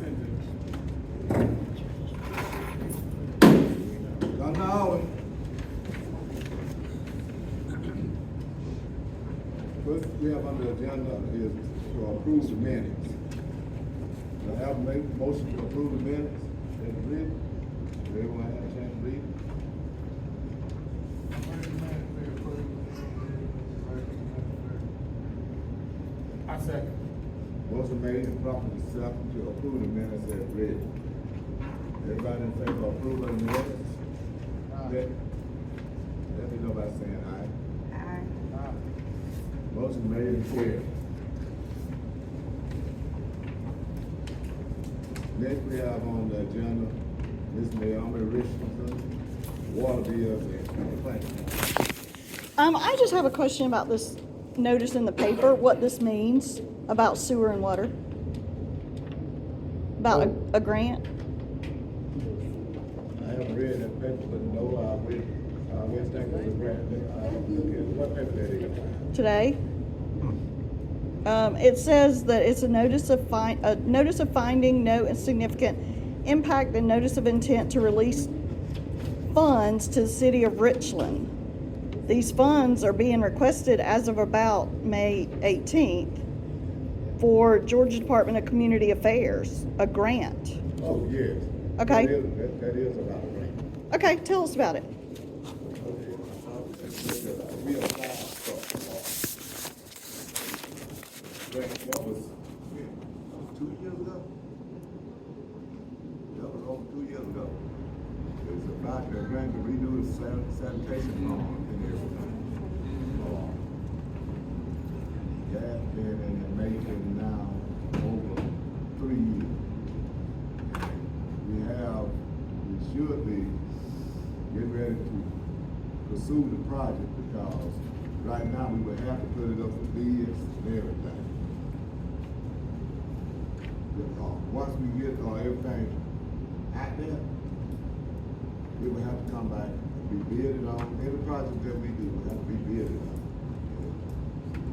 send it. Dr. Howard. First we have on the agenda is to approve the minutes. Do I have a motion to approve the minutes? As written? Does everyone have a chance to read it? I second. Motion made and properly seconded to approve the minutes as written. Everybody in favor of approval of the minutes? Let me know by saying aye. Aye. Motion made and carried. Next we have on the agenda, Ms. Naomi Richland, water bills and complaints. I just have a question about this notice in the paper, what this means about sewer and water. About a grant. I haven't read that paper, but no, I read, think it was a grant. What paper that is? Today. It says that it's a notice of finding no insignificant impact and notice of intent to release funds to the city of Richland. These funds are being requested as of about May 18th for Georgia Department of Community Affairs, a grant. Oh, yes. Okay. That is about a grant. Okay, tell us about it. We applied for grant, that was 2 years ago? That was over 2 years ago. It was about the grant to redo the sanitation law and everything. Gas been in the making now over 3 years. We should be getting ready to pursue the project because right now we would have to put it up for bids and everything. Once we get everything out there, we will have to come back and be bidded on. Every project that we do will have to be bidded on.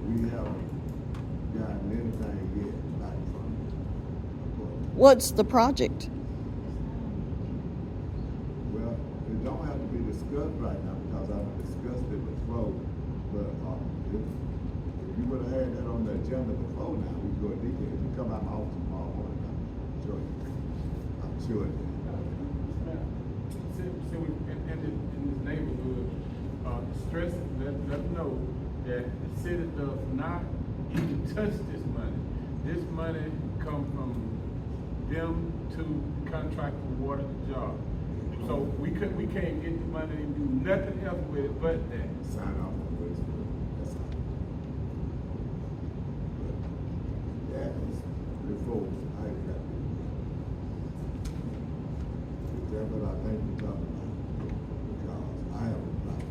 We haven't gotten anything yet back from it. What's the project? Well, it don't have to be discussed right now because I've discussed it before. But if you would have had that on the agenda before now, we go in detail. You come out my office tomorrow morning, I'm sure. See, we, in this neighborhood, stress, let them know that the city does not even touch this money. This money come from them to contract for water the job. So we can't get the money and do nothing else with it but that. Sign off on this. That's all. But that is before I got it. That's what I think we're talking about. Because I have a problem.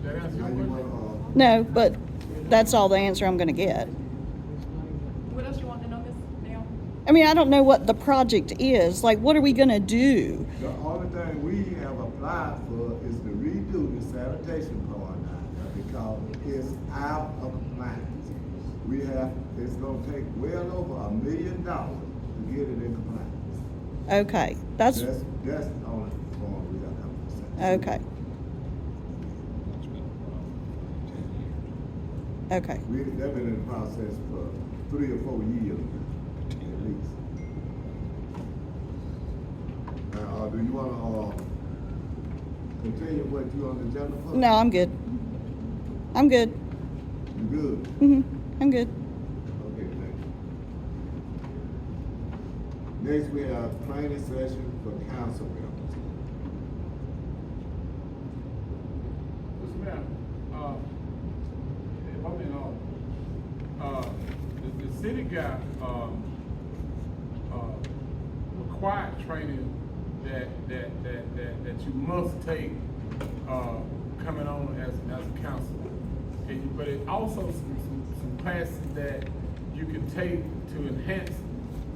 That answer your Now you question? want, No, but that's all the answer I'm gonna get. What else you want to know, Miss Naomi? I mean, I don't know what the project is. Like, what are we gonna do? the only thing we have applied for is to redo the sanitation part now because it's out of compliance. It's gonna take well over $1 million to get it in compliance. Okay, that's That's the only form we got coming to say. okay. Okay. They've been in the process for 3 or 4 years now, at least. Do you wanna, continue what you on the agenda for? No, I'm good. I'm good. You good? I'm good. Okay, thank you. Next, we have training session for council members. Mr. Mayor, if I'm in order, the city got, required training that you must take, coming on as a council. But it also some classes that you can take to enhance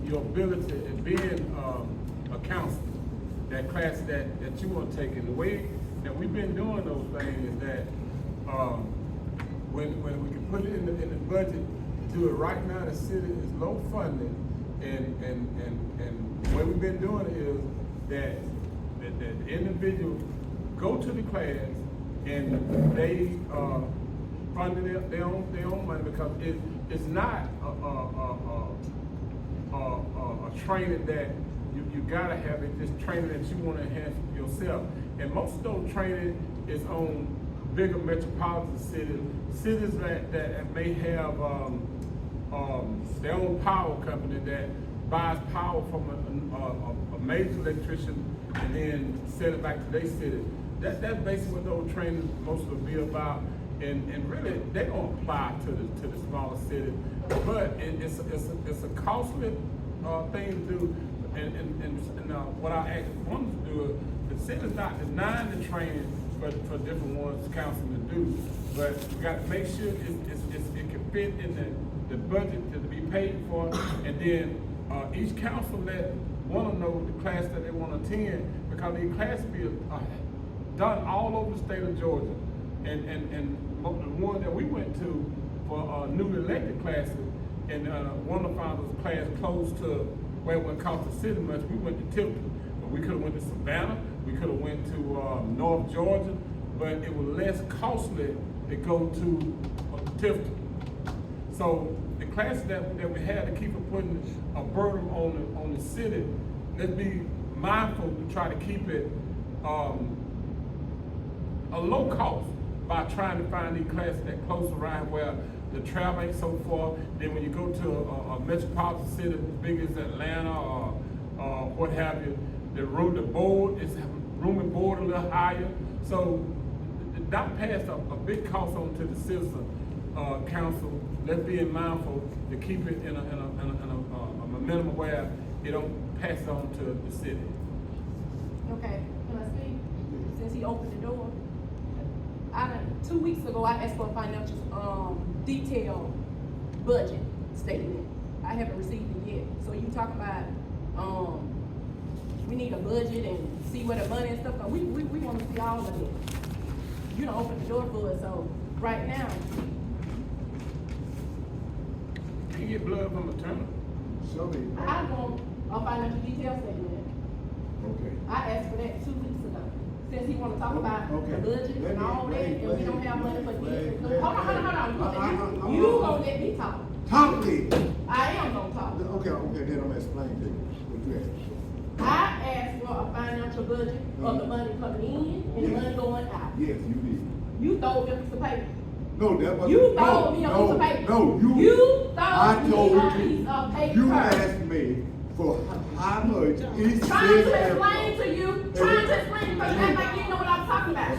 your ability at being a counselor. That class that you want to take, and the way and we've been doing those things, is that, when we can put it in the budget, do it right now, the city is low funded, and the way we've been doing it is that the individual go to the class, and they, funding their own money, because it's not a training that you gotta have. It's just training that you wanna enhance yourself. And most of those training is on bigger metropolitan cities that may have their own power company that buys power from a major electrician and then sell it back to their city. That's basically what those trainings mostly be about. And really, they don't apply to the smaller cities, but it's a costly thing to do. And what I actually wanted to do, the city's not denying the training for different ones council to do, but we got to make sure it can fit in the budget to be paid for, and then each council want to know the class that they want to attend, because these classes be done all over the state of Georgia, and the one that we went to for newly elected classes, and one of the founders class close to where it wouldn't cost the city much. We went to Tilton, but we could have went to Savannah, we could have went to North Georgia, but it was less costly to go to Tilton. So the classes that we had to keep putting a burden on the city, let's be mindful to try to keep it a low cost by trying to find these classes that close around where the travel ain't so far. Then when you go to a metropolitan city as big as Atlanta or what have you, the room and board a little higher. So that passed a big cost on to the citizen council. Let's be mindful to keep it in a minimum where it don't pass on to the city. Okay, can I speak? Since he opened the door. 2 weeks ago, I asked for a financial detailed budget statement. I haven't received it yet. So you talk about we need a budget and see where the money and stuff. We want to see all of it. You don't open the door for us. So right now, You get blood from a turnip. Show me. I want a financial detail statement. Okay. I asked for that 2 weeks ago. Since he want to talk about Okay. the budget Let and me all that, and we explain, don't have money for explain, this. explain. Hold on. You gonna let me talk? Talk to me. I am gonna talk. Okay, then I'm explaining to you what you asked. I asked for a financial budget of the money coming in and the money going out. Yes, you did. You throw me a piece of paper. No, that was You throw me a piece of paper. No, You I throw told me a you. piece of paper. You asked me for how much each Trying to city explain to you, because you act like you know what I'm talking about.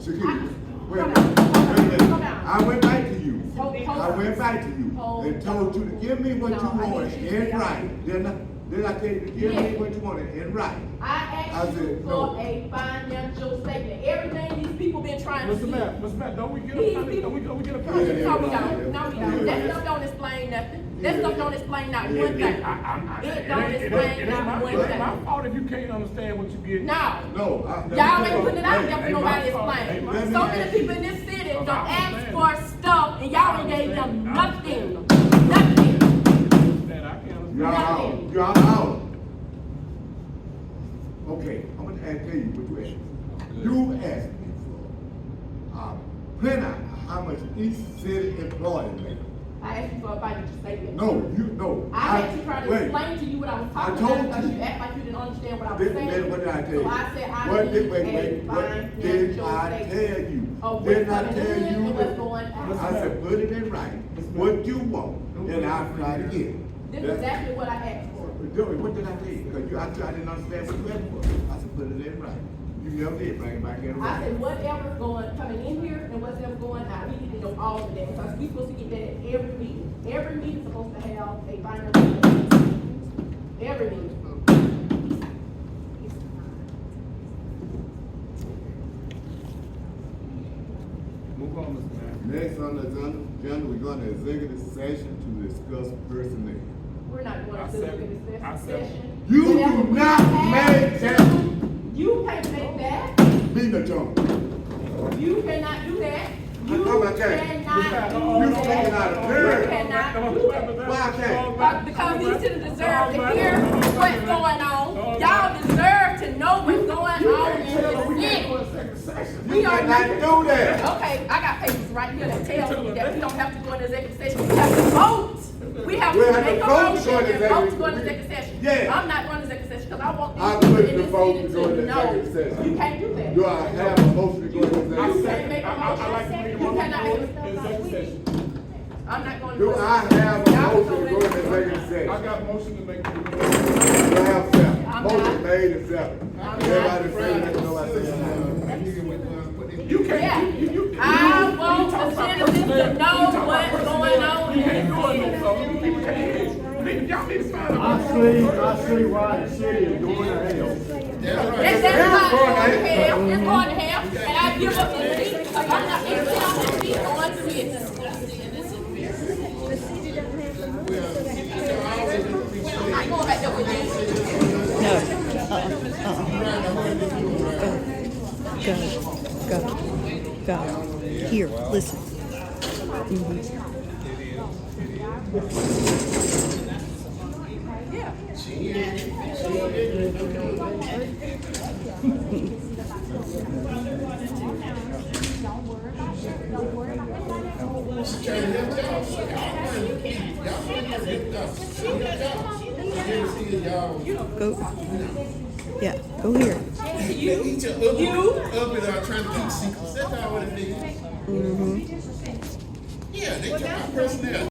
Security. Wait a Hold minute. on. Wait a minute. I went back to you. Hold I went back to you Hold and told you to give me what No, you I wanted need you to in say writing. Didn't I tell you to give me Yes. what you wanted in writing? I I asked you said for no. a financial statement. Everything these people been trying to Mr. do. Matt, don't we get a These don't we get a No, we Yeah, don't. yeah, No, we yeah. don't. That stuff don't explain nothing. That Yeah. stuff don't explain not Yeah, one yeah. thing. It don't It explain ain't not my one fault. It ain't my thing. fault if you can't understand what you get. No. No. Y'all ain't putting it out there for Ain't my nobody to fault. explain. Ain't my So fault. many people in this city Cause don't I ask understand. for stuff and y'all ain't gave them I nothing. understand. Nothing. That I can't understand. You're out. Nothing. You're out. Okay, I'm gonna tell you what you asked. You asked me for print out how much each city employee make. I asked you for a financial statement. No. I had to try to wait. explain to you what I was talking told about because you. you act like you didn't understand what I was Then saying. what did I tell you? So I said I What need did, a what did financial I statement. tell you? Of what's Didn't I coming tell in you? and what's going out. I said, put it in writing, what you want, then I'll try to get it. This is exactly what I asked for. Joey, what did I tell you? Because I didn't understand what you asked for. I said, put it in writing. You never did, bring it back in I writing. said whatever's coming in here and whatever's going out, we need to know all of that because we're supposed to get that at every meeting. Every meeting's supposed to have a financial statement. Every meeting. Move on, Mr. Matt. Next on the agenda, we're going to executive session to discuss personnel. We're not going I to said- look at this I said- session. You Whatever do we not have make to that. do, You can't make that. Me meeting adjourned. You cannot do that. You How come I can't? cannot do You that. speaking out of turn. You cannot do that. Why I can't? Because these citizens deserve to hear what's going on. Y'all deserve to know what's going on in the city. You cannot do that. Okay, I got papers right here that tell me that we don't have to go into executive session. We have to vote. We have to We have to make a vote to go motion into and vote to go executive- into executive session. Yeah. I'm not going to executive session because I want I'm these putting people the in vote the to city go to into know. executive session. You can't do that. Do I have a motion to go into I executive said, session? make a I like to make a You motion cannot to make go a- into executive session. I'm not going to. Do I have a motion to go into executive I session? got a motion to make. Do I have second? I'm Motion not. made and second. Everybody saying that, nobody saying that. You can't, Yeah. you. I want the citizens to know what's going on You in can't the do it, city. no, so you can't hear you. Y'all need to find I out. see why the city is going to hell. It's not going to hell. It's going to hell. And I give up the seat. I'm not going to tell the seat on to it. I'm not going back there with you. No. Go. Here, listen. Yeah. Go. Yeah, go here. You. Up and trying to keep secrets. That's not what it is. Yeah, they took my personnel.